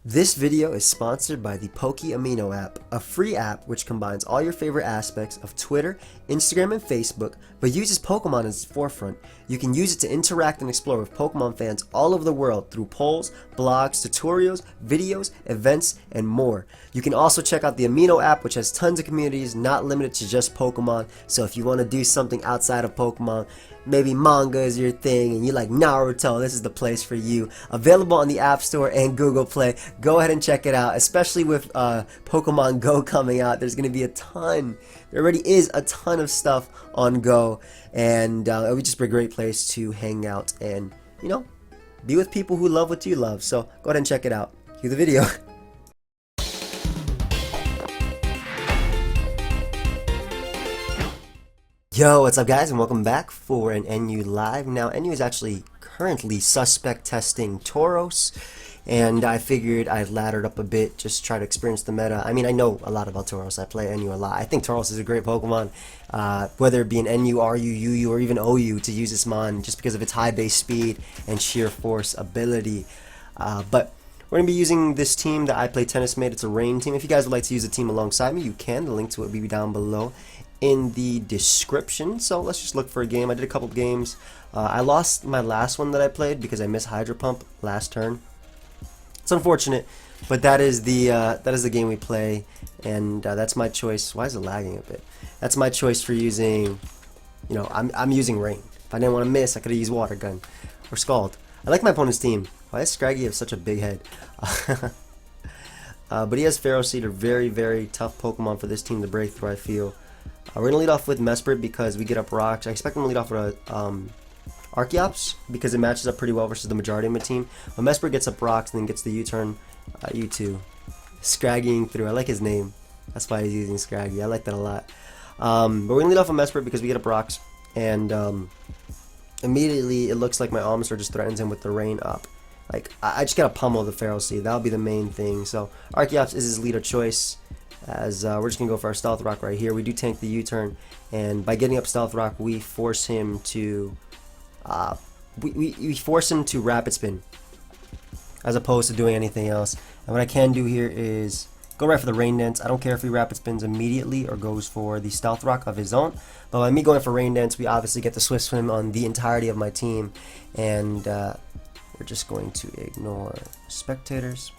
This video is sponsored by the PokeaimMD app, a free app which combines all your favorite aspects of Twitter, Instagram, and Facebook, but uses Pokemon as its forefront. You can use it to interact and explore with Pokemon fans all over the world through polls, blogs, tutorials, videos, events, and more. You can also check out the Amino app, which has tons of communities not limited to just Pokemon, so if you want to do something outside of Pokemon, maybe manga is your thing and you like Naruto, this is the place for you. Available on the App Store and Google Play. Go ahead and check it out, especially with Pokemon Go coming out. There's going to be there already is a ton of stuff on Go, and it would just be a great place to hang out and, be with people who love what you love. So go ahead and check it out. Cue the video. Yo, what's up guys, and welcome back for an NU Live. Now, NU is actually currently suspect testing Tauros, and I figured I'd laddered up a bit, just try to experience the meta. I mean, I know a lot about Tauros, I play NU a lot. I think Tauros is a great Pokemon, whether it be an NU, RU, UU, or even OU to use this mon, just because of its high base speed and sheer force ability. But we're going to be using this team that I play tennis made. It's a rain team. If you guys would like to use a team alongside me, you can. The link to it will be down below in the description. So let's just look for a game. I did a couple games. I lost my last one that I played because I missed Hydro Pump last turn. It's unfortunate, but that is the game we play, and that's my choice. Why is it lagging a bit? That's my choice for using. I'm using rain. If I didn't want to miss, I could have used water gun or scald. I like my opponent's team. Why does Scraggy have such a big head? But he has Pharaoh Seed, a very, very tough Pokemon for this team to break through, I feel. We're going to lead off with Mesprit because we get up rocks. I expect him to lead off with Archeops because it matches up pretty well versus the majority of my team. But Mesprit gets up rocks and then gets the U-turn, U2. Scraggying through. I like his name. That's why he's using Scraggy. I like that a lot. But we're going to lead off with Mesprit because we get up rocks. And immediately it looks like my Almastar just threatens him with the rain up. Like, I just got to pummel the Pharaoh Seed. That'll be the main thing. So Archeops is his leader choice, as we're just going to go for our Stealth Rock right here. We do tank the U-turn, and by getting up Stealth Rock, we force him to we force him to Rapid Spin as opposed to doing anything else. And what I can do here is go right for the Rain Dance. I don't care if he Rapid Spins immediately or goes for the Stealth Rock of his own, but by me going for Rain Dance, we obviously get the Swift Swim on the entirety of my team, and we're just going to ignore spectators.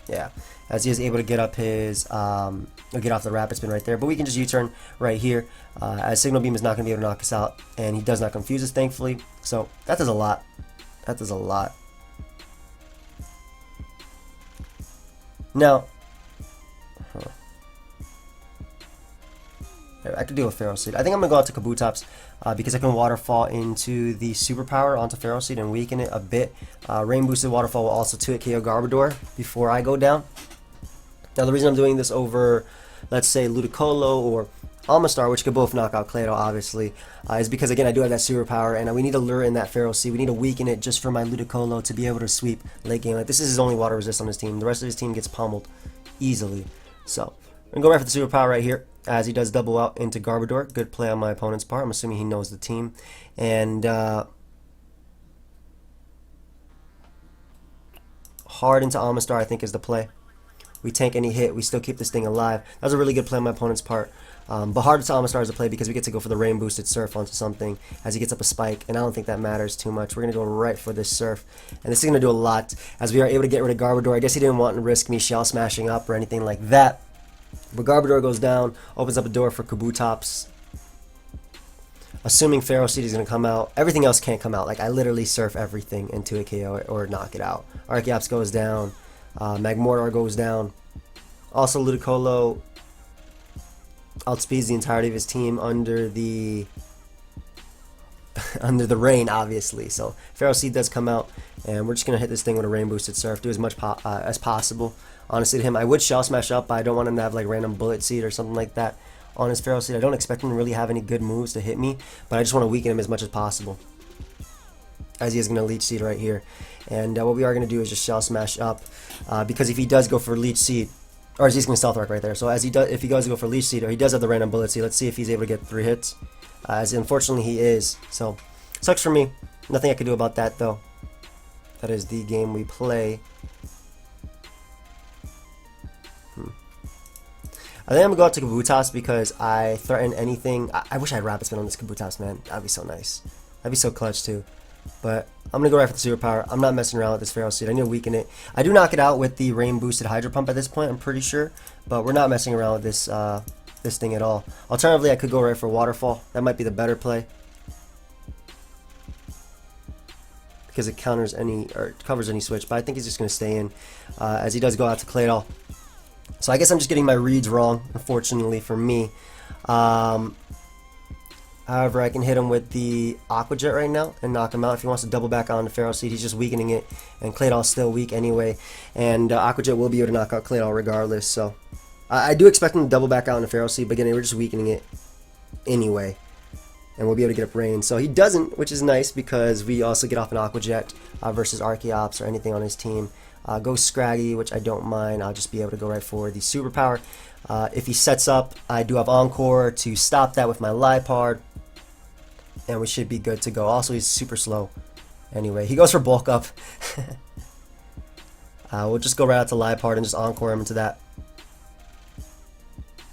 Yeah, as he is able to get up his, get off the Rapid Spin right there. But we can just U-turn right here, as Signal Beam is not going to be able to knock us out, and he does not confuse us, thankfully. So that does a lot. That does a lot. Now, I could do a Pharaoh Seed. I think I'm going to go out to Kabutops because I can Waterfall into the Superpower onto Pharaoh Seed and weaken it a bit. Rain Boosted Waterfall will also 2-hit KO Garbodor before I go down. Now the reason I'm doing this over, let's say, Ludicolo or Almastar, which could both knock out Clado, obviously, is because, again, I do have that Superpower, and we need to lure in that Pharaoh Seed. We need to weaken it just for my Ludicolo to be able to sweep late game. Like, this is his only water resist on his team. The rest of his team gets pummeled easily. So I'm going to go right for the Superpower right here, as he does double out into Garbodor. Good play on my opponent's part. I'm assuming he knows the team. And hard into Almastar, I think, is the play. We tank any hit. We still keep this thing alive. That was a really good play on my opponent's part. But hard into Almastar is a play because we get to go for the Rain Boosted Surf onto something as he gets up a Spike. And I don't think that matters too much. We're going to go right for this Surf. And this is going to do a lot as we are able to get rid of Garbodor. I guess he didn't want to risk me Shell Smashing up or anything like that. But Garbodor goes down, opens up a door for Kabutops. Assuming Pharaoh Seed is going to come out. Everything else can't come out. Like, I literally surf everything into a KO or knock it out. Archeops goes down. Magmortar goes down. Also, Ludicolo outspeeds the entirety of his team under the rain, obviously. So Pharaoh Seed does come out, and we're just going to hit this thing with a Rain Boosted Surf. Do as much as possible. Honestly, to him, I would Shell Smash up, but I don't want him to have like random Bullet Seed or something like that on his Pharaoh Seed. I don't expect him to really have any good moves to hit me, but I just want to weaken him as much as possible, as he is going to Leech Seed right here. And what we are going to do is just Shell Smash up, because if he does go for Leech Seed, or he's going to Stealth Rock right there. So as he does, if he goes to go for Leech Seed, or he does have the random Bullet Seed, let's see if he's able to get 3 hits. As unfortunately he is. So sucks for me. Nothing I can do about that though. That is the game we play. I think I'm gonna go out to Kabutops because I threaten anything. I wish I had Rapid Spin on this Kabutops, man. That'd be so nice. That'd be so clutch too. But I'm gonna go right for the superpower. I'm not messing around with this Feral Seed. I need to weaken it. I do knock it out with the rain boosted Hydro Pump at this point, I'm pretty sure. But we're not messing around with this this thing at all. Alternatively, I could go right for Waterfall. That might be the better play, because it counters any, or covers any switch. But I think he's just gonna stay in, as he does go out to Claydol. So I guess I'm just getting my reads wrong, unfortunately for me. However, I can hit him with the Aqua Jet right now and knock him out. If he wants to double back on the Feral Seed, he's just weakening it, and Claydol's still weak anyway. And Aqua Jet will be able to knock out Claydol regardless. So I do expect him to double back out on the Feral Seed, but again, we're just weakening it anyway. And we'll be able to get up Rain. So he doesn't, which is nice because we also get off an Aqua Jet versus Archeops or anything on his team. Go Scraggy, which I don't mind. I'll just be able to go right for the superpower. If he sets up, I do have Encore to stop that with my Lipard, and we should be good to go. Also, he's super slow. Anyway, he goes for bulk up. We'll just go right out to Lipard and just Encore him into that.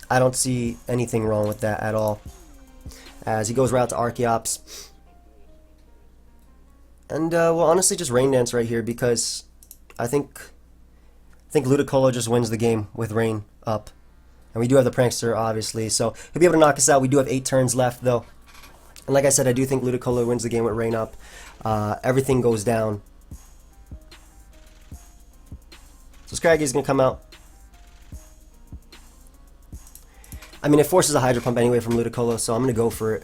I don't see anything wrong with that at all, as he goes right out to Archeops. And we'll honestly just Rain Dance right here because I think Ludicolo just wins the game with Rain up. And we do have the Prankster, obviously, so he'll be able to knock us out. We do have 8 turns left, though. And like I said, I do think Ludicolo wins the game with Rain up. Everything goes down. So Scraggy's going to come out. I mean, it forces a Hydro Pump anyway from Ludicolo, so I'm going to go for it.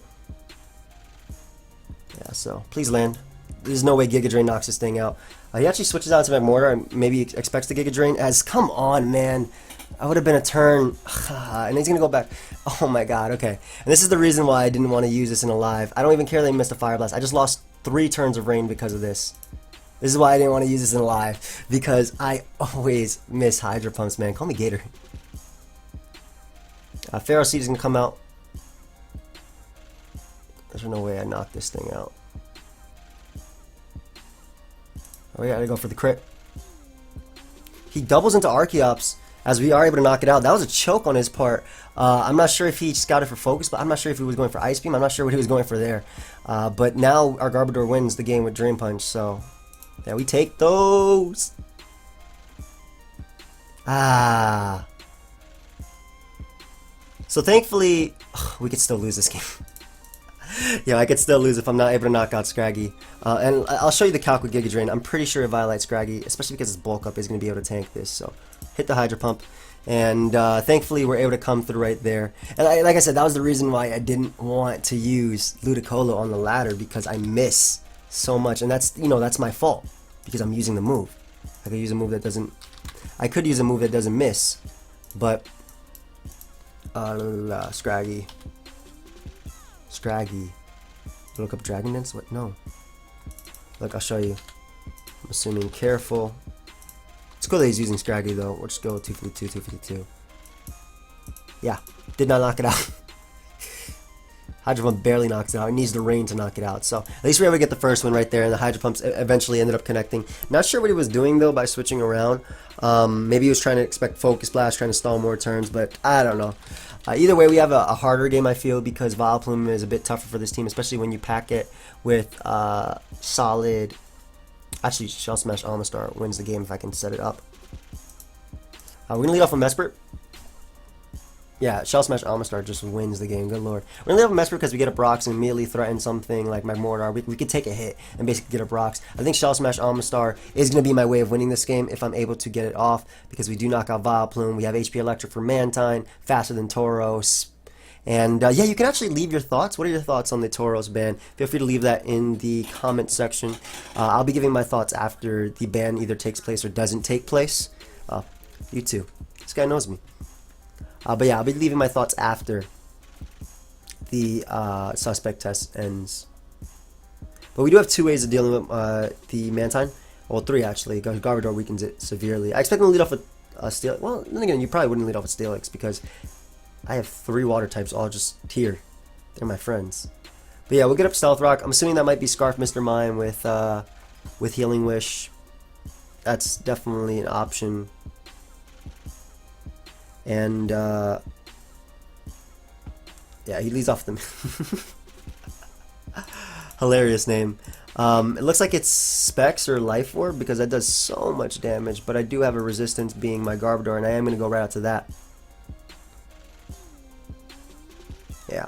Yeah, so please land. There's no way Giga Drain knocks this thing out. He actually switches out to Magmortar and maybe expects the Giga Drain, as, come on, man. I would have been a turn, and he's going to go back. Oh my god, okay. And this is the reason why I didn't want to use this in a live. I don't even care that he missed a Fire Blast. I just lost 3 turns of Rain because of this. This is why I didn't want to use this in a live, because I always miss Hydro Pumps, man. Call me Gator. Feral Seed is going to come out. There's no way I knock this thing out. Oh, we gotta go for the crit. He doubles into Archeops, as we are able to knock it out. That was a choke on his part. I'm not sure if he scouted for focus, but I'm not sure if he was going for Ice Beam. I'm not sure what he was going for there. But now our Garbodor wins the game with Drain Punch, so yeah, we take those. So thankfully, we could still lose this game. Yeah, I could still lose if I'm not able to knock out Scraggy. And I'll show you the calc with Giga Drain. I'm pretty sure it violates Scraggy, especially because its bulk up is going to be able to tank this. So hit the Hydro Pump. And thankfully, we're able to come through right there. And like I said, that was the reason why I didn't want to use Ludicolo on the ladder, because I miss so much. And that's, you know, that's my fault, because I'm using the move. I could use a move that doesn't... I could use a move that doesn't miss. But... Scraggy. Look up Dragon Dance? What? No. Look, I'll show you. I'm assuming careful. It's cool that he's using Scraggy though. We'll just go 252, 252. Yeah, did not knock it out. Hydro Pump barely knocks it out. It needs the Rain to knock it out. So at least we were able to get the first one right there, and the Hydro Pumps eventually ended up connecting. Not sure what he was doing though by switching around. Maybe he was trying to expect Focus Blast, trying to stall more turns, but I don't know. Either way, we have a harder game, I feel, because Vileplume is a bit tougher for this team, especially when you pack it with solid... Actually, Shell Smash Amistar wins the game if I can set it up. We're going to lead off with Mesprit. Yeah, Shell Smash Amistar just wins the game, good lord. We're going to lead off with Mesprit because we get up rocks and immediately threaten something like Magmortar. We could take a hit and basically get up rocks. I think Shell Smash Amistar is going to be my way of winning this game if I'm able to get it off, because we do knock out Vileplume. We have HP Electric for Mantine, faster than Tauros. And yeah, you can actually leave your thoughts. What are your thoughts on the Tauros ban? Feel free to leave that in the comment section. I'll be giving my thoughts after the ban either takes place or doesn't take place. You too. This guy knows me. But yeah, I'll be leaving my thoughts after the suspect test ends. But we do have 2 ways of dealing with the Mantine. Well, 3 actually. Garbodor weakens it severely. I expect him to lead off with Steelix. Well, then again, you probably wouldn't lead off with Steelix because I have 3 water types all just here. They're my friends. But yeah, we'll get up Stealth Rock. I'm assuming that might be Scarf Mr. Mime with Healing Wish. That's definitely an option. And yeah, he leads off them. Hilarious name. It looks like it's Specs or Life Orb because that does so much damage, but I do have a resistance being my Garbodor, and I am going to go right out to that. Yeah.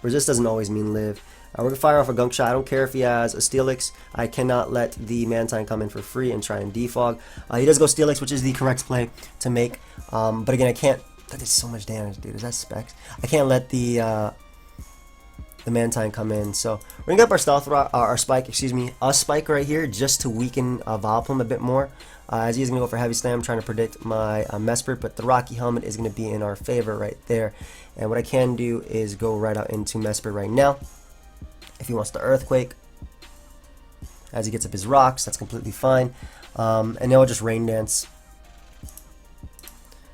Resist doesn't always mean live. We're going to fire off a Gunk Shot. I don't care if he has a Steelix. I cannot let the Mantine come in for free and try and defog. He does go Steelix, which is the correct play to make. But again, I can't... That did so much damage, dude. Is that Specs? I can't let the Mantine come in. So we're going to get up our Stealth Rock, our Spike, excuse me, a Spike right here just to weaken Vileplume a bit more. As he's going to go for Heavy Slam, trying to predict my Mesprit, but the Rocky Helmet is going to be in our favor right there. And what I can do is go right out into Mesprit right now. If he wants to Earthquake, as he gets up his rocks, that's completely fine. And then we'll just Rain Dance.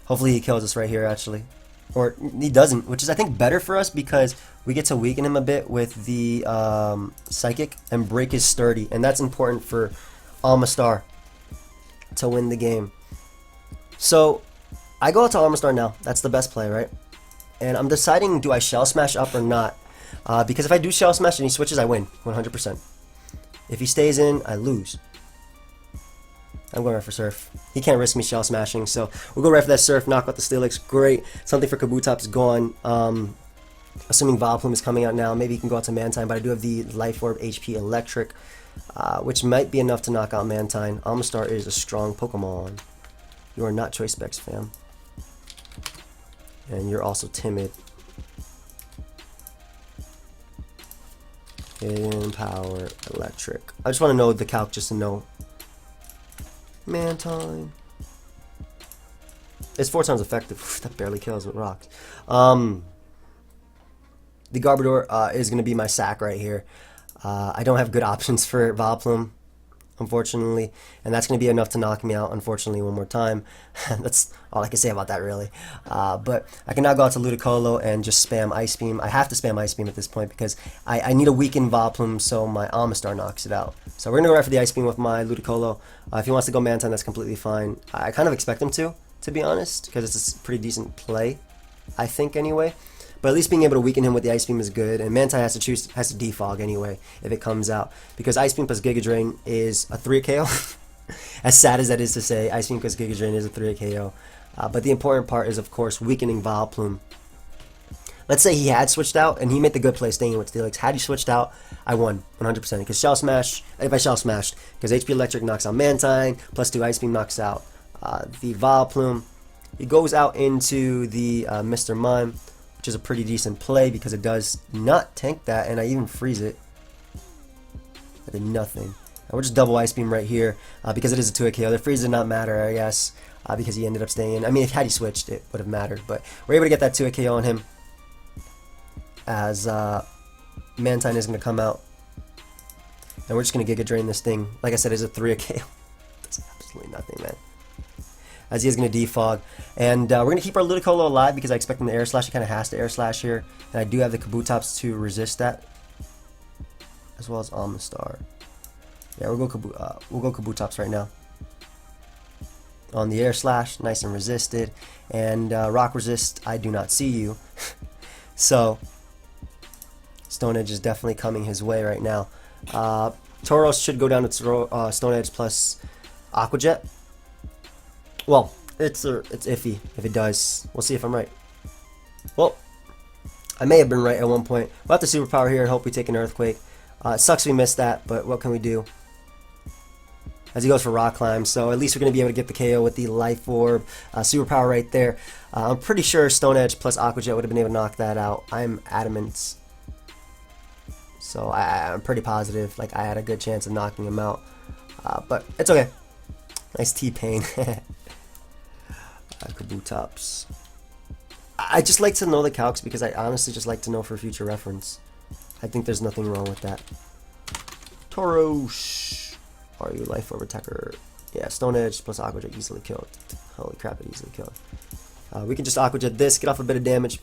Hopefully he kills us right here, actually. Or he doesn't, which is, I think, better for us because we get to weaken him a bit with the Psychic and break his Sturdy. And that's important for Almastar to win the game. So, I go out to Almastar now. That's the best play, right? And I'm deciding, do I Shell Smash up or not? Because if I do Shell Smash and he switches, I win, 100%. If he stays in, I lose. I'm going right for Surf. He can't risk me Shell Smashing, so we'll go right for that Surf, knock out the Steelix. Great. Something for Kabutops gone. Assuming Vileplume is coming out now, maybe he can go out to Mantine, but I do have the Life Orb HP Electric, which might be enough to knock out Mantine. Almastar is a strong Pokemon. You are not Choice Specs, fam. And you're also timid. Hidden Power Electric. I just want to know the calc just to know. Mantine. It's 4 times effective. That barely kills with rocks. The Garbodor is going to be my sack right here. I don't have good options for Vileplume, unfortunately, and that's going to be enough to knock me out, unfortunately, one more time. That's all I can say about that, really. But I can now go out to Ludicolo and just spam Ice Beam. I have to spam Ice Beam at this point because I need a weakened Vileplume so my Almastar knocks it out. So we're going to go right for the Ice Beam with my Ludicolo. If he wants to go Mantine, that's completely fine. I kind of expect him to be honest, because it's a pretty decent play, I think, anyway. But at least being able to weaken him with the Ice Beam is good, and Mantine has to defog anyway if it comes out, because Ice Beam plus Giga Drain is a 3 KO. As sad as that is to say, Ice Beam plus Giga Drain is a 3 KO. But the important part is, of course, weakening Vileplume. Let's say he had switched out, and he made the good play staying with Steelix. Had he switched out, I won 100%. Because Shell Smash, if I Shell Smashed, because HP Electric knocks out Mantine, plus 2 Ice Beam knocks out the Vileplume. He goes out into the Mr. Mime, which is a pretty decent play because it does not tank that, and I even freeze it. I did nothing. And we're just double Ice Beam right here because it is a 2 KO. The freeze did not matter, I guess, because he ended up staying in. I mean, if had he switched, it would have mattered, but we're able to get that 2 KO on him as Mantine is going to come out. And we're just going to Giga Drain this thing. Like I said, it's a 3 KO. That's absolutely nothing, man. As he is going to defog. And we're going to keep our Ludicolo alive because I expect him to Air Slash. He kind of has to Air Slash here. And I do have the Kabutops to resist that. As well as Almastar. Yeah, we'll go Kabutops right now. On the Air Slash, nice and resisted. And Rock Resist, I do not see you. So, Stone Edge is definitely coming his way right now. Tauros should go down to Stone Edge plus Aqua Jet. Well, it's iffy if it does. We'll see if I'm right. Well, I may have been right at one point. We'll have to Superpower here and hope we take an Earthquake. It sucks we missed that, but what can we do? As he goes for Rock Climb, so at least we're going to be able to get the KO with the Life Orb. Superpower right there. I'm pretty sure Stone Edge plus Aqua Jet would have been able to knock that out. I'm adamant. So I'm pretty positive. Like, I had a good chance of knocking him out. But it's okay. Nice T-Pain. Kabutops. I just like to know the calcs because I honestly just like to know for future reference. I think there's nothing wrong with that. Tauros. Are you Life Orb Attacker? Yeah, Stone Edge plus Aqua Jet easily killed. Holy crap, it easily killed. We can just Aqua Jet this, get off a bit of damage.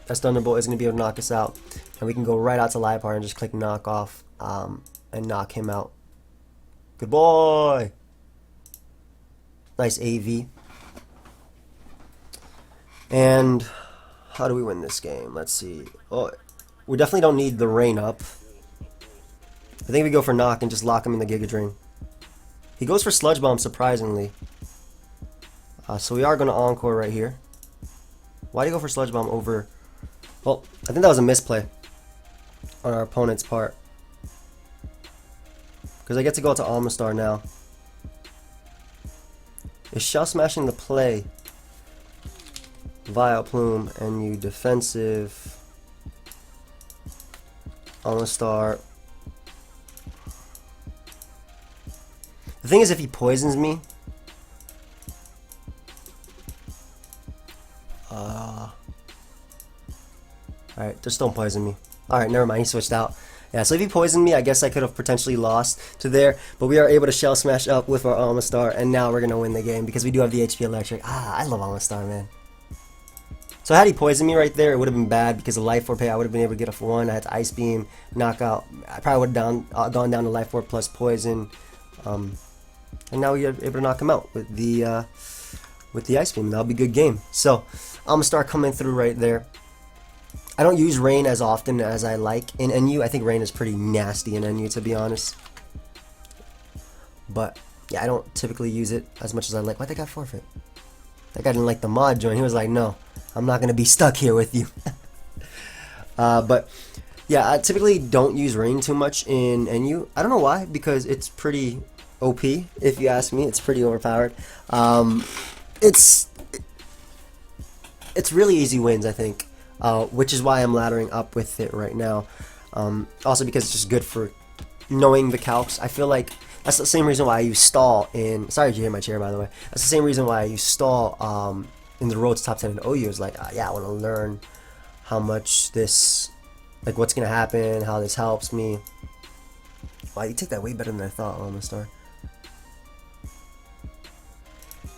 That Thunderbolt is going to be able to knock us out. And we can go right out to Liepard and just click knock off and knock him out. Good boy! Nice AV. And how do we win this game? Let's see. Oh, we definitely don't need the rain up. I think we go for knock and just lock him in the Giga Drain. He goes for Sludge Bomb, surprisingly. So we are going to Encore right here. Why do you go for Sludge Bomb over... Well, I think that was a misplay on our opponent's part. Because I get to go to Almastar now. Is Shell Smashing the play? Vileplume, and you defensive. Almastar. The thing is, if he poisons me... Alright, just don't poison me. Alright, never mind, he switched out. Yeah, so if he poisoned me, I guess I could have potentially lost to there. But we are able to Shell Smash up with our Almastar, and now we're going to win the game because we do have the HP Electric. I love Almastar, man. So had he poisoned me right there, it would have been bad because of Life Orb pay. I would have been able to get a 1. I had to Ice Beam, Knockout. I probably would have gone down to Life Orb plus Poison. And now we're able to knock him out with the Ice Beam. That'll be a good game. So Almastar coming through right there. I don't use Rain as often as I like in NU. I think Rain is pretty nasty in NU, to be honest. But yeah, I don't typically use it as much as I like. Why'd that guy forfeit? That guy didn't like the mod join. He was like, no, I'm not going to be stuck here with you. But yeah, I typically don't use Rain too much in NU. I don't know why, because it's pretty OP, if you ask me. It's pretty overpowered. It's really easy wins, I think. Which is why I'm laddering up with it right now. Also because it's just good for knowing the calcs. I feel like that's the same reason why I use stall in... Sorry if you hear my chair, by the way. That's the same reason why I use stall in the road to top 10 in OU. Is like, yeah, I want to learn how much this... Like, what's going to happen, how this helps me. Wow, you take that way better than I thought, Almastar.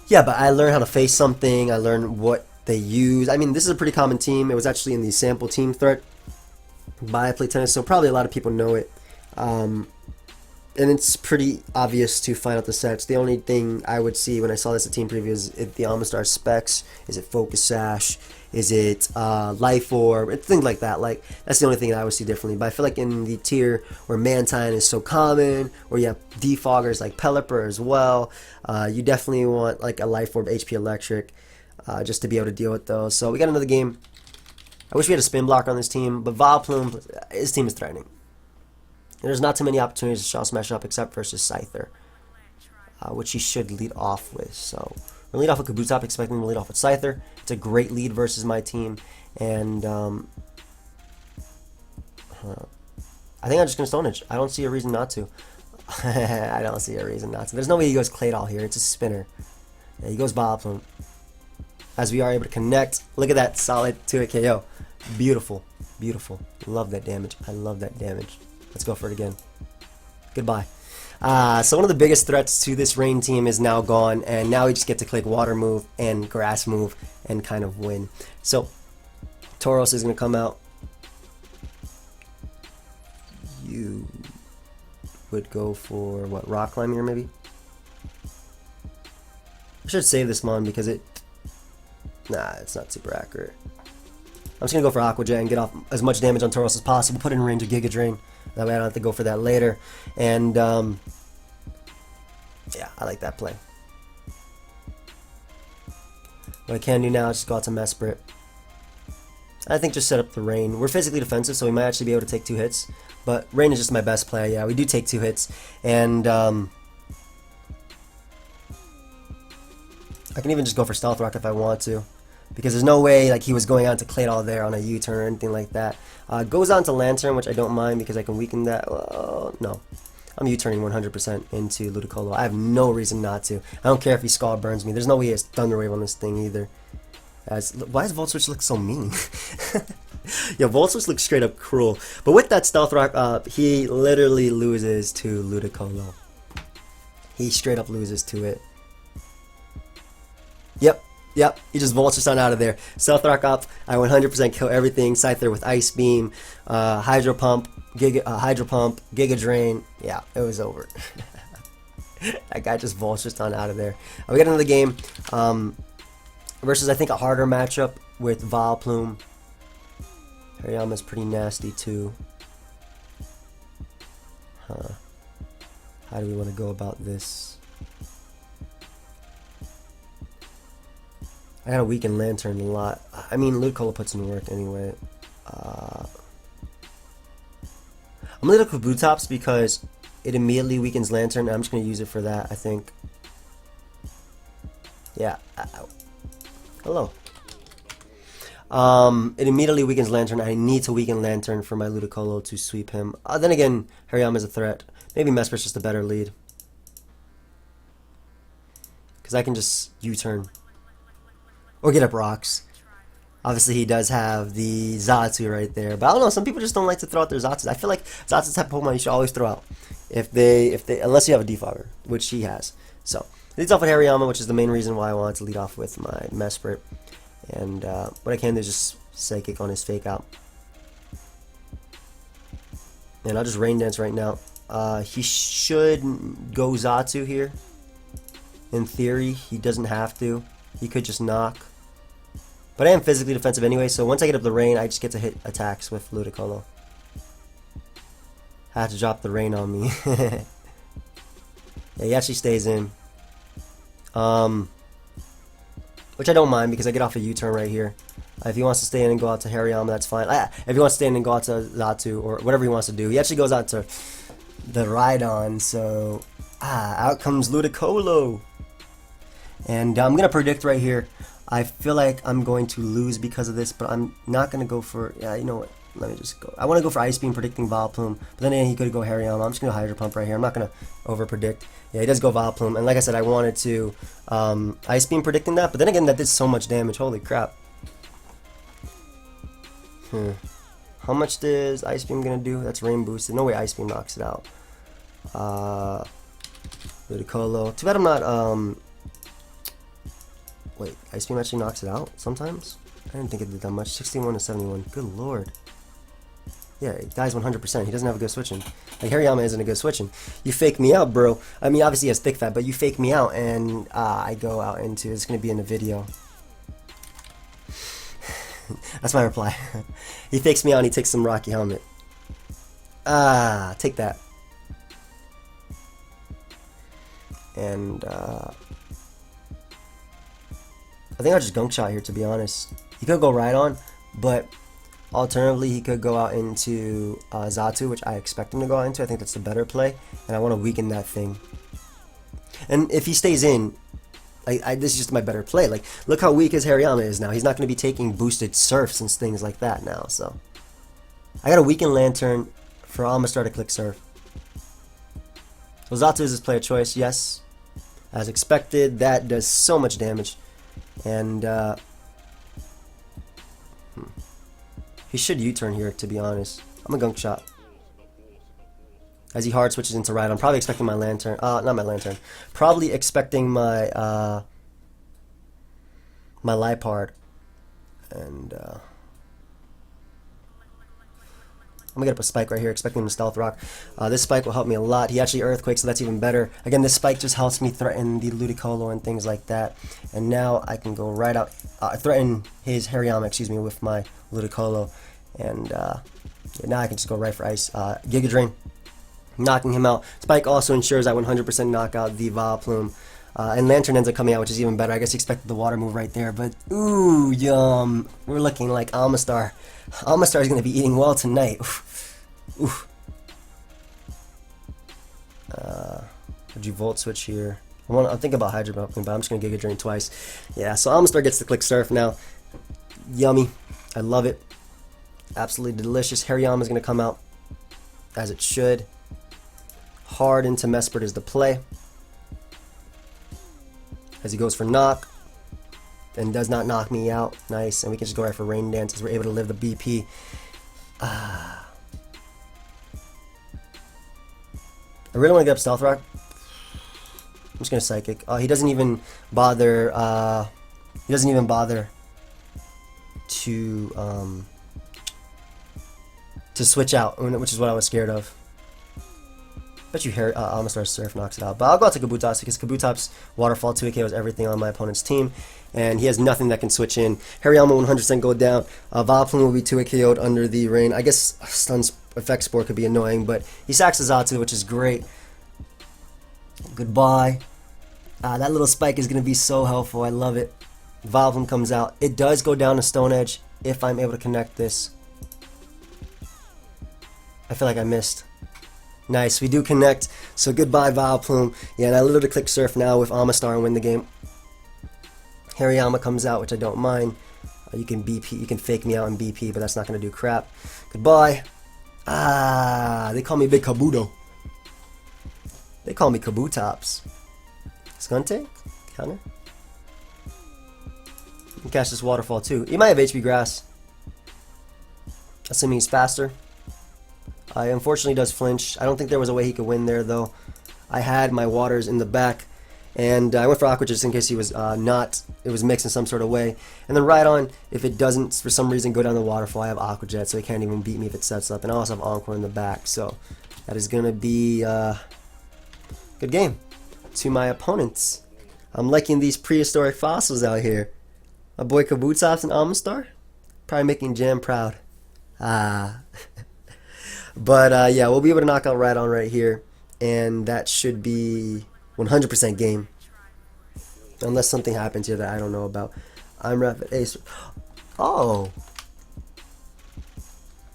Yeah, but I learned how to face something. I learned what they use. I mean, this is a pretty common team. It was actually in the sample team threat by Play Tennis, so probably a lot of people know it. And it's pretty obvious to find out the sets. The only thing I would see when I saw this at team preview is the Almastar specs. Is it Focus Sash? Is it Life Orb? Things like that. Like, that's the only thing that I would see differently. But I feel like in the tier where Mantine is so common, where you have defoggers like Pelipper as well, you definitely want like a Life Orb HP Electric. Just to be able to deal with those. So we got another game. I wish we had a spin block on this team, but Vileplume, his team is threatening. There's not too many opportunities to Shell Smash up except versus Scyther, which he should lead off with. So we're lead off with Kabutops, expecting to lead off with Scyther. It's a great lead versus my team, and I think I'm just gonna Stone Edge. I don't see a reason not to. I don't see a reason not to. There's no way he goes Claydol here. It's a spinner. Yeah, he goes Vileplume. As we are able to connect. Look at that solid 2-hit KO. Beautiful. Beautiful. Love that damage. I love that damage. Let's go for it again. Goodbye. So one of the biggest threats to this Rain team is now gone, and now we just get to click Water move and Grass move and kind of win. So Tauros is going to come out. You would go for, what, Rock Climb here maybe? I should save this mon because it... Nah, it's not super accurate. I'm just going to go for Aqua Jet and get off as much damage on Tauros as possible. Put it in range of Giga Drain. That way I don't have to go for that later. And, yeah, I like that play. What I can do now is just go out to Mesprit. I think just set up the Rain. We're physically defensive, so we might actually be able to take 2 hits. But Rain is just my best play. Yeah, we do take 2 hits. And, I can even just go for Stealth Rock if I want to, because there's no way like he was going on to Claydol there on a U-turn or anything like that. Goes on to Lantern, which I don't mind because I can weaken that. Well, no, I'm U-turning 100% into Ludicolo. I have no reason not to. I don't care if he Scald Burns me. There's no way he has Thunder Wave on this thing either. Why does Volt Switch look so mean? Yeah, Volt Switch looks straight up cruel. But with that Stealth Rock, he literally loses to Ludicolo. He straight up loses to it. Yep, he just vultures on out of there. Stealth Rock up, I 100% kill everything. Scyther with Ice Beam, Hydro Pump, Giga Drain. Yeah, it was over. That guy just vultures on out of there. We got another game. versus I think a harder matchup with Vileplume. Hariyama's pretty nasty too. Huh. How do we want to go about this? I gotta weaken Lantern a lot. I mean, Ludicolo puts in work anyway. I'm gonna look with Bootops because it immediately weakens Lantern. I'm just gonna use it for that, I think. Yeah. Ow. Hello. It immediately weakens Lantern. I need to weaken Lantern for my Ludicolo to sweep him. Then again, Hariyama's a threat. Maybe Mesper's just a better lead. Because I can just U-turn. Or get up rocks. Obviously, he does have the Zatsu right there. But I don't know, some people just don't like to throw out their Zatsus. I feel like Zatsu's type of Pokemon you should always throw out. Unless you have a Defogger, which he has. So, leads off with Hariyama, which is the main reason why I wanted to lead off with my Mesprit. And what I can do is just Psychic on his Fake Out. And I'll just Rain Dance right now. He should go Zatsu here. In theory, he doesn't have to. He could just knock. But I am physically defensive anyway, so once I get up the Rain, I just get to hit attacks with Ludicolo. I have to drop the Rain on me. Yeah, he actually stays in. Which I don't mind because I get off a U-turn right here. If he wants to stay in and go out to Hariyama, that's fine. If he wants to stay in and go out to Zatsu, or whatever he wants to do. He actually goes out to the Rhydon, so... out comes Ludicolo! And I'm going to predict right here. I feel like I'm going to lose because of this, but I'm not going to go for... Yeah, you know what? Let me just go. I want to go for Ice Beam predicting Vileplume, but then he could go Hariyama. I'm just going to Hydro Pump right here. I'm not going to over-predict. Yeah, he does go Vileplume, and like I said, I wanted to Ice Beam predicting that, but then again, that did so much damage. Holy crap. How much is Ice Beam going to do? That's Rain Boosted. No way Ice Beam knocks it out. Ludicolo. Too bad I'm not... Wait, Ice Beam actually knocks it out sometimes? I didn't think it did that much. 61 to 71. Good lord. Yeah, it dies 100%. He doesn't have a good switching. Like, Hariyama isn't a good switching. You fake me out, bro. I mean, obviously he has thick fat, but you fake me out, and I go out into... It's going to be in the video. That's my reply. He fakes me out and he takes some Rocky Helmet. Take that. And, I think I'll just Gunk Shot here, to be honest. He could go Rhydon, but alternatively, he could go out into Zatsu, which I expect him to go out into. I think that's the better play, and I want to weaken that thing. And if he stays in, this is just my better play. Like, look how weak his Hariyama is now. He's not going to be taking boosted Surfs and things like that now, so. I got to weaken Lantern for Amistar to click Surf. So Zatsu is his player choice, yes. As expected, that does so much damage. And, he should U-turn here, to be honest. I'm a Gunk Shot. As he hard switches into Rhydon, I'm probably expecting my Lantern. Not my Lantern. Probably expecting my, my Lipard. And, I'm gonna get up a Spike right here, expecting him to Stealth Rock. This Spike will help me a lot. He actually Earthquakes, so that's even better. Again, this Spike just helps me threaten the Ludicolo and things like that. And now I can go right out, threaten his Hariyama, excuse me, with my Ludicolo. And now I can just go right for Ice. Giga Drain, knocking him out. Spike also ensures I 100% knock out the Vileplume. And Lantern ends up coming out, which is even better. I guess he expected the water move right there, but ooh, yum. We're looking like Amistar. Amistar is going to be eating well tonight. Oof. Would you Volt Switch here? I'm thinking about Hydro Pumping, but I'm just going to Giga Drain twice. Yeah, so Amistar gets to click Surf now. Yummy. I love it. Absolutely delicious. Hariyama is going to come out as it should. Hard into Mesprit is the play. As he goes for Knock. And does not knock me out. Nice. And we can just go right for Rain Dance as we're able to live the BP. I really want to get up Stealth Rock. I'm just going to Psychic. He doesn't even bother... he doesn't even bother to switch out, which is what I was scared of. Bet you Amistar's Surf knocks it out. But I'll go out to Kabutops because Kabutops Waterfall 2 KOs everything on my opponent's team. And he has nothing that can switch in. Hariyama 100% go down. Vileplume will be 2 KO'd under the rain. I guess Stun Effect Spore could be annoying, but he sacks the Zatu, which is great. Goodbye. That little spike is going to be so helpful. I love it. Vileplume comes out. It does go down to Stone Edge if I'm able to connect this. I feel like I missed. Nice, we do connect. So goodbye, Vileplume. Yeah, and I literally click Surf now with Amistar and win the game. Hariyama comes out, which I don't mind. You can BP, you can fake me out in BP, but that's not going to do crap. Goodbye. They call me Big Kabuto. They call me Kabutops. Skuntank? Counter? You can catch this Waterfall too. He might have HP Grass. Assuming he's faster. He unfortunately does flinch. I don't think there was a way he could win there though. I had my waters in the back. And I went for Aqua just in case he was it was mixed in some sort of way. And then right on, if it doesn't for some reason go down the waterfall, I have Aqua Jet, so he can't even beat me if it sets up. And I also have Encore in the back, so that is going to be good game to my opponents. I'm liking these prehistoric fossils out here. My boy Kabutops and Amistar, probably making Jam proud. But yeah, we'll be able to knock out right on right here, and that should be 100% game. Unless something happens here that I don't know about. I'm Rapid Ace. Oh.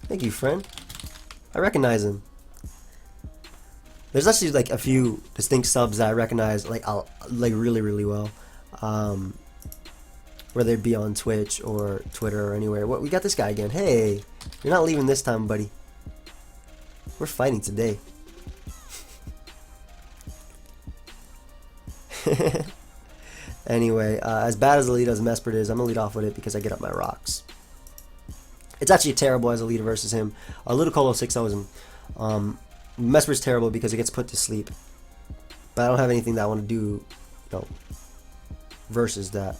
Thank you, friend. I recognize him. There's actually like a few distinct subs that I recognize like really, really well. Whether it be on Twitch or Twitter or anywhere. What, we got this guy again. Hey, you're not leaving this time, buddy. We're fighting today. Anyway, as bad as a lead as Mesprit is, I'm going to lead off with it because I get up my rocks. It's actually terrible as a lead versus him. Ludicolo 6-0s him. Mesprit's terrible because it gets put to sleep. But I don't have anything that I want to do, versus that.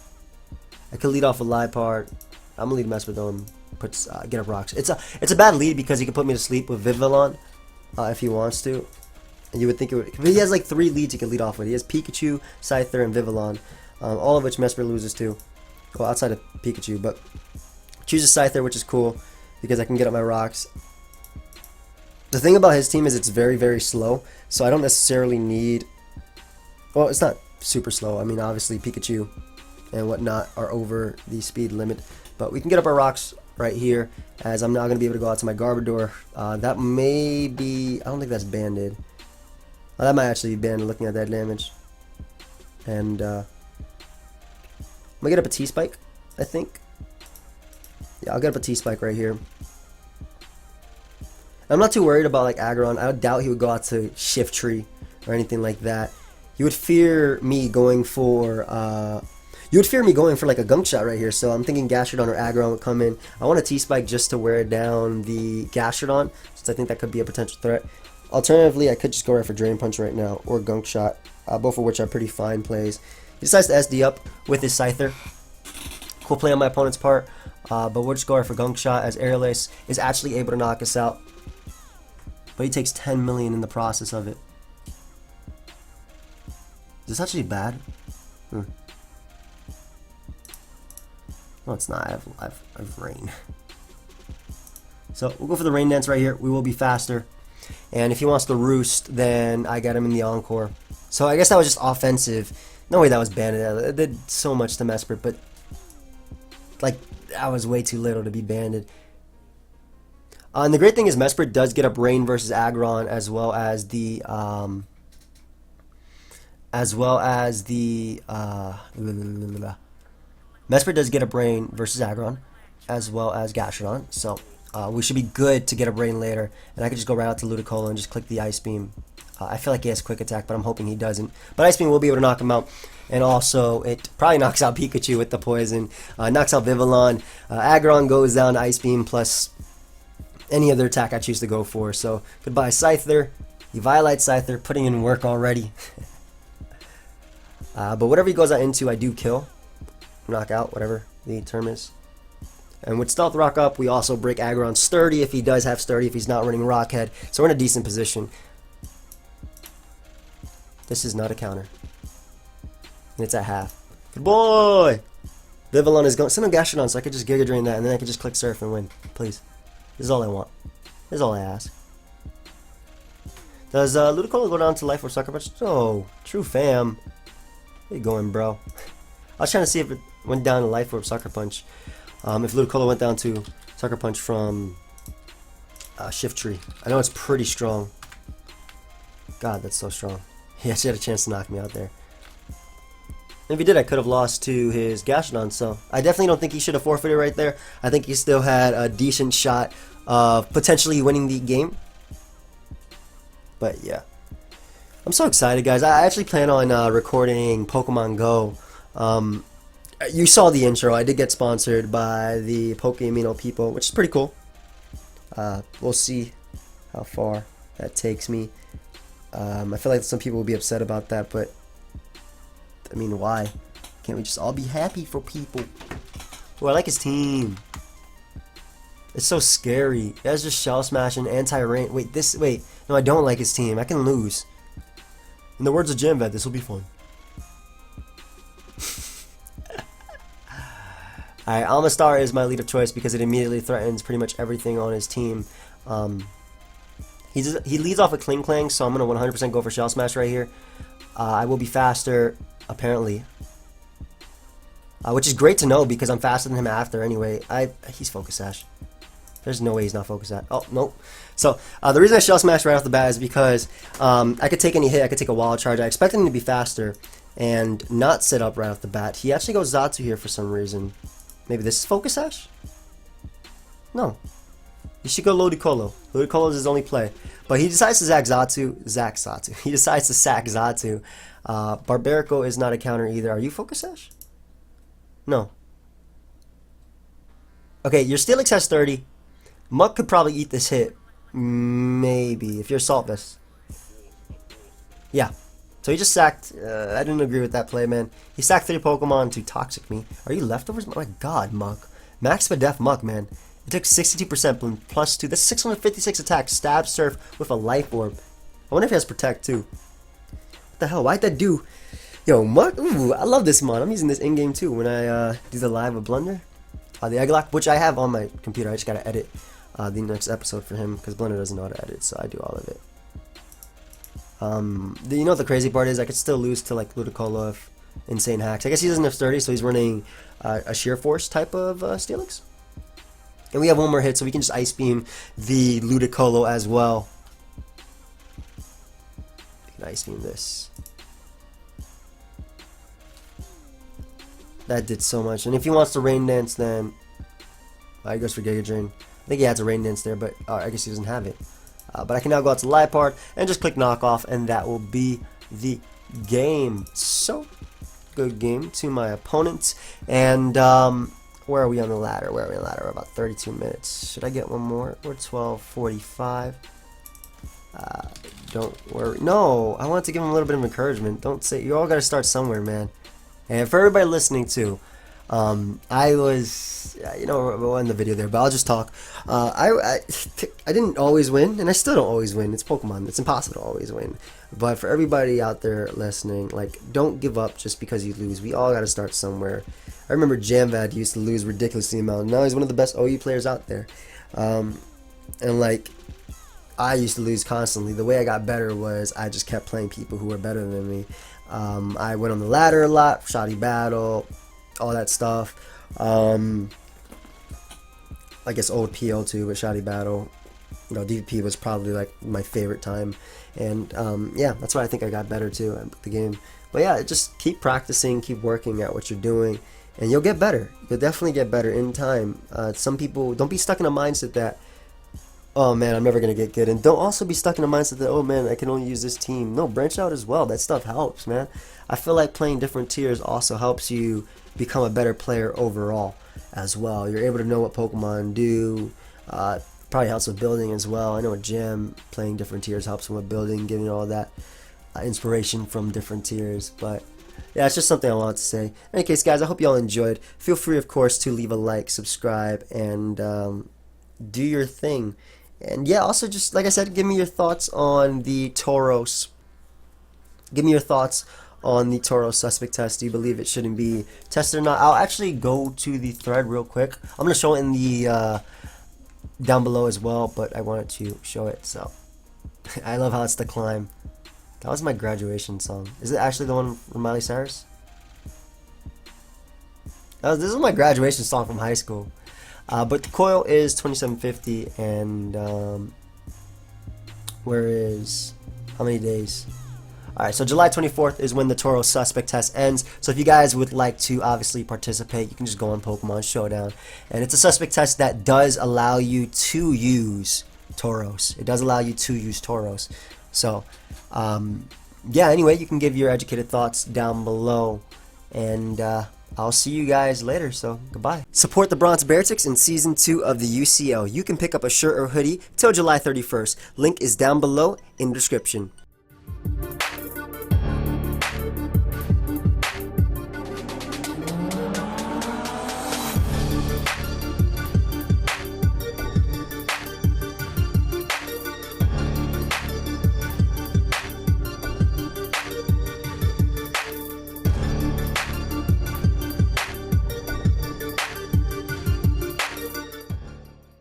I could lead off with Liepard. I'm going to lead Mesprit though and get up rocks. It's a bad lead because he can put me to sleep with Vivillon if he wants to. And you would think it would. He has like 3 leads he can lead off with. He has Pikachu, Scyther, and Vivillon. All of which Mesprit loses to. Well, outside of Pikachu, but chooses Scyther, which is cool because I can get up my rocks. The thing about his team is it's very, very slow, so I don't necessarily need. Well, it's not super slow. I mean, obviously Pikachu and whatnot are over the speed limit, but we can get up our rocks right here. As I'm not going to be able to go out to my Garbodor. That may be. I don't think that's banded. Oh, that might actually be banded. Looking at that damage, and I'm gonna get up a T-Spike, I think. Yeah, I'll get up a T-Spike right here. I'm not too worried about like Aggron. I doubt he would go out to Shiftry or anything like that. You would fear me going for like a Gunk Shot right here. So I'm thinking Gastrodon or Aggron would come in. I want a T-Spike just to wear down the Gastrodon, since I think that could be a potential threat. Alternatively, I could just go right for Drain Punch right now or Gunk Shot, both of which are pretty fine plays. He decides to SD up with his Scyther. Cool play on my opponent's part, but we'll just go right for Gunk Shot as Aerial Ace is actually able to knock us out. But he takes 10 million in the process of it. Is this actually bad? No, it's not. I have Rain. So we'll go for the Rain Dance right here. We will be faster. And if he wants to Roost, then I got him in the Encore. So I guess that was just offensive. No way that was banded. It did so much to Mesprit, but like that was way too little to be banded. And the great thing is Mesprit does get up Rain versus Aggron as well as the Mesprit does get up Rain versus Aggron as well as Gastrodon. So we should be good to get a Rain later, and I could just go right out to Ludicolo and just click the Ice Beam. I feel like he has Quick Attack, but I'm hoping he doesn't. But Ice Beam will be able to knock him out, and also it probably knocks out Pikachu with the poison, knocks out Vivillon. Aggron goes down to Ice Beam plus any other attack I choose to go for. So goodbye Scyther. You violate Scyther, putting in work already. But whatever he goes out into, I do kill, knock out, whatever the term is. And with Stealth Rock up, we also break Aggron Sturdy if he does have Sturdy, if he's not running Rock Head. So we're in a decent position. This is not a counter. And it's at half. Good boy! Vivillon is going. Send him Gastrodon so I could just Giga Drain that and then I could just click Surf and win. Please. This is all I want. This is all I ask. Does Ludicolo go down to Life or Sucker Punch? Oh, true fam. Where you going, bro? I was trying to see if it went down to Life or Sucker Punch. If Ludicolo went down to Sucker Punch from Shift Tree. I know it's pretty strong. God, that's so strong. He actually had a chance to knock me out there. And if he did, I could have lost to his Gastrodon, so I definitely don't think he should have forfeited right there. I think he still had a decent shot of potentially winning the game. But yeah. I'm so excited, guys. I actually plan on recording Pokemon Go. You saw the intro. I did get sponsored by the PokeaimMD people, which is pretty cool. We'll see how far that takes me. I feel like some people will be upset about that, but I mean, why? Can't we just all be happy for people? Oh, I like his team. It's so scary. That's just Shell Smash and Anti-Rain. Wait, no, I don't like his team. I can lose. In the words of Jamvad, this will be fun. Alright, Amistar is my lead of choice because it immediately threatens pretty much everything on his team. He leads off with Kling Klang, so I'm going to 100% go for Shell Smash right here. I will be faster, apparently. Which is great to know because I'm faster than him after anyway. He's Focus Sash. There's no way he's not Focus Sash. Oh, nope. So, the reason I Shell Smash right off the bat is because I could take any hit. I could take a Wild Charge. I expected him to be faster and not sit up right off the bat. He actually goes Zatsu here for some reason. Maybe this is Focus Sash? No. You should go Ludicolo. Ludicolo is his only play. But he decides to sack Zatsu. He decides to sack Zatsu. Barbarico is not a counter either. Are you Focus Sash? No. Okay, your Steelix has 30. Muck could probably eat this hit. Maybe. If you're Salt Vest. Yeah. So he just sacked. I didn't agree with that play, man. He sacked 3 Pokemon to Toxic me. Are you Leftovers? Oh my god, Muck. Max Def Muck, man. It took 62% plus 2. That's 656 attack. Stab Surf with a Life Orb. I wonder if he has Protect too. What the hell? Why'd that do? Yo, Muck. Ooh, I love this mod. I'm using this in game too when I do the live with Blunder. The Egglocke, which I have on my computer. I just gotta edit the next episode for him because Blunder doesn't know how to edit, so I do all of it. You know what the crazy part is? I could still lose to like Ludicolo if Insane Hacks. I guess he doesn't have 30, so he's running a Sheer Force type of Steelix. And we have one more hit, so we can just Ice Beam the Ludicolo as well. We can Ice Beam this. That did so much. And if he wants to Rain Dance, then he goes for Giga Drain. I think he has a Rain Dance there, but I guess he doesn't have it. But I can now go out to Liepard and just click Knock Off, and that will be the game. So, good game to my opponents. And where are we on the ladder? We're about 32 minutes. Should I get one more? We're 12:45. Don't worry. No, I want to give him a little bit of encouragement. Don't say, you all got to start somewhere, man. And for everybody listening too, I was, we'll end the video there, but I'll just talk. I didn't always win, and I still don't always win. It's Pokemon. It's impossible to always win. But for everybody out there listening, like, don't give up just because you lose. We all got to start somewhere. I remember Jamvad used to lose ridiculously amount. Now he's one of the best OU players out there. And like, I used to lose constantly. The way I got better was I just kept playing people who were better than me. I went on the ladder a lot, shoddy battle, all that stuff. I guess old PL too, but shoddy battle. DVP was probably like my favorite time, and yeah, that's why I think I got better too at the game. But yeah, just keep practicing, keep working at what you're doing, and you'll get better. You'll definitely get better in time. Some people don't be stuck in a mindset that, oh man, I'm never gonna get good, and don't also be stuck in a mindset that, oh man, I can only use this team. No, branch out as well. That stuff helps, man. I feel like playing different tiers also helps you become a better player overall as well. You're able to know what Pokemon do. Probably helps with building as well. I know a gym playing different tiers helps with building, giving all that inspiration from different tiers. But yeah, it's just something I wanted to say. In any case, guys, I hope you all enjoyed. Feel free, of course, to leave a like, subscribe, and do your thing. And yeah, also just like I said, give me your thoughts on the Tauros Give me your thoughts on the Tauros suspect test. Do you believe it shouldn't be tested or not? I'll actually go to the thread real quick. I'm gonna show it in the down below as well, but I wanted to show it. So I love how it's The Climb. That was my graduation song. Is it actually the one from Miley Cyrus? This is my graduation song from high school. But the coil is 2750, and where is, how many days? Alright, so July 24th is when the Tauros suspect test ends. So if you guys would like to obviously participate, you can just go on Pokemon Showdown. And it's a suspect test that does allow you to use Tauros. It does allow you to use Tauros. So, yeah, anyway, you can give your educated thoughts down below. And I'll see you guys later, so goodbye. Support the Bronx Beartics in Season 2 of the UCL. You can pick up a shirt or hoodie till July 31st. Link is down below in the description.